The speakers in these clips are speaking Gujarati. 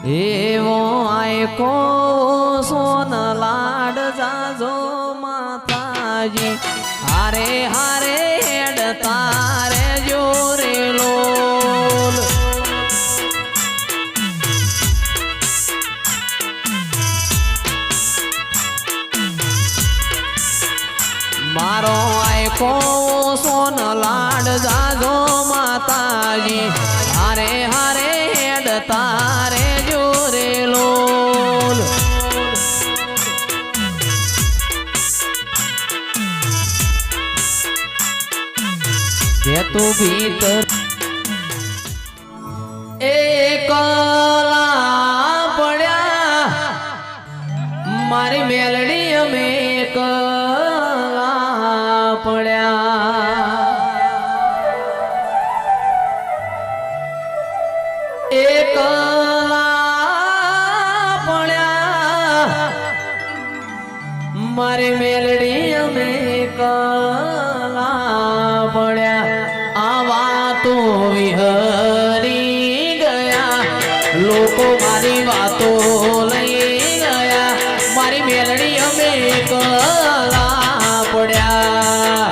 એવો આયકો સોન લાડ જાજો માતાજી હારે હારે હેડ તારે જોરે લોલ મારો આયકો સોન લાડ જાજો માતાજી હારે હારે હેડ તારે જોરે લોલ જે તું ભીતર એકલા પડ્યા મારી મેલડી અમે એકલા પડ્યા એકલા પડ્યા મારી મેલડી અમે એકલા પડ્યા આવા તો વિહરી ગયા લોકો મારી વાતો લઈ ગયા મારી મેલડી અમે એકલા પડ્યા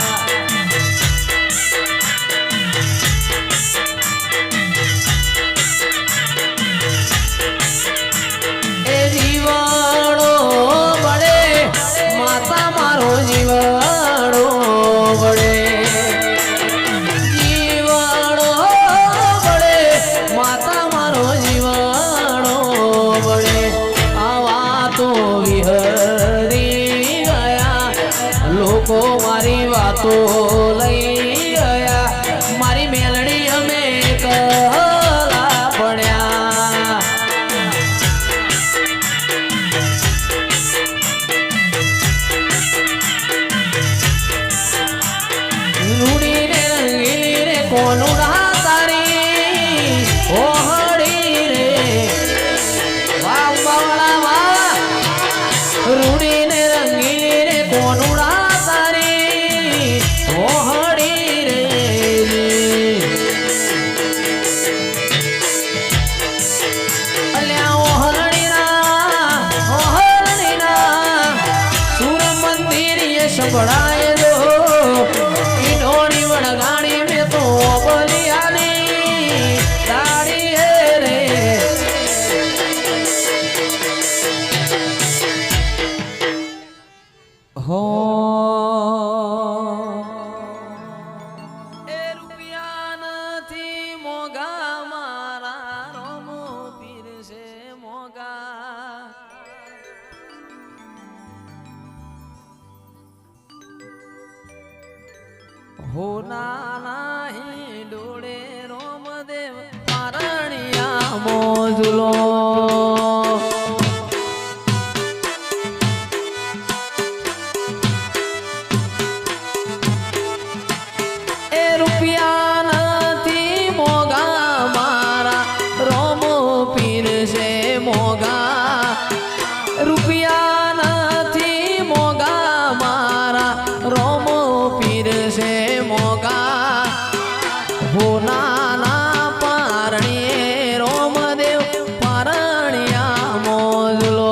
એ જીવાડો બળે માતા મારો જીવાડો બળે જીવાડો બળે માતા મારો જીવાડો બળે આવા તો વિહરી ગયા લોકો મારી વાતો લઈ ગયા મારી મેલડી અમે કલા પડ્યા રૂડી રે રંગીલી રે કોનું તારી ઓહડી રે વાહ બાવળા વાહ રૂડી ને રંગીલી રે કોનું તારી ઓહડી રે અલ્યા ઓહરડી ના સૂર મંદિર એ સંભળાય જો ઈડોણી વળગાણી મેં તો બલિયાની દાડી રે હો એ રૂપિયા નથી મોગા મારા રોમો પીર છે મોગા હો નાહી ડોળે રોમદેવ પારણિયા મોજલો એ રૂપિયા નથી મોગા મારા રોમો પીર છે મોગા રૂપિયા નથી મોગા મારા રોમો પીર છે મોગા હો નાના પારણીએ રોમદેવ પારણિયા મોજલો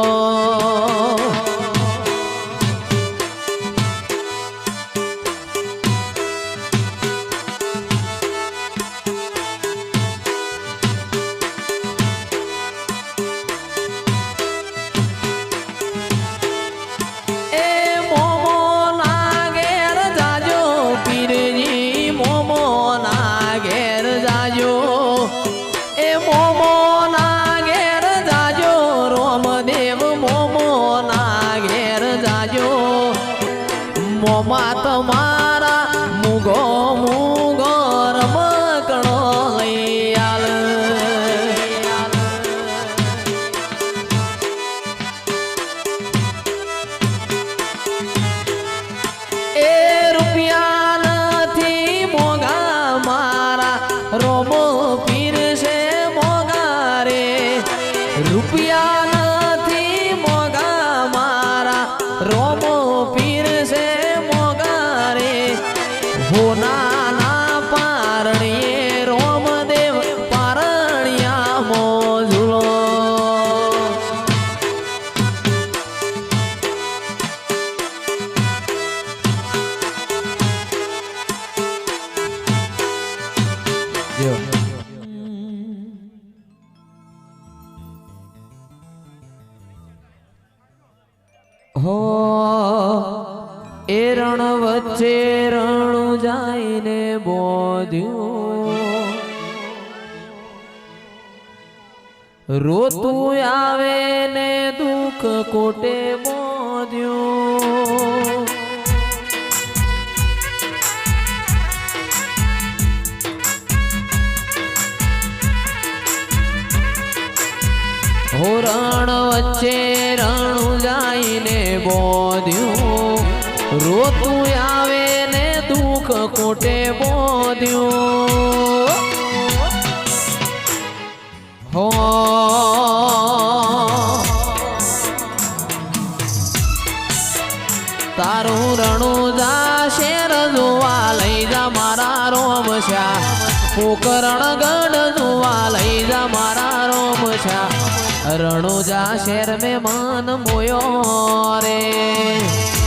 એ મોમો ના ઘેર જાજો પીરજી મોમો ના ઘેર જાજો એ મોમો ના ઘેર જાજો રોમદેવ મોમો ના ઘેર જાજો મોમા તમારા મુગો મુગો રમકડો લઈ આલ એ રૂપિયા નથી મોગા મારા રોમો પીર છે મોગા રે રૂપિયા નથી મોગા મારા રોમો પીર છે મોગા રે હો નાના પારણીએ રોમદેવ પારણિયા મોજલો હો એ રણ વચ્ચે રણું જાઈને બોધ્યું રોતું આવે ને દુઃખ કોટે બોધ્યું હો રણ વચ્ચે રણું જાઈને બોધ્યું રોતું આવે ને દુઃખ કોટે બોધ્યું હો તારું રણું જા શેર જોવા લઈ જા મારા રોમશા પોકરણ ગઢ જોવા લઈ જા મારા રોમશા રણુજા શેર में मान मोयो रे।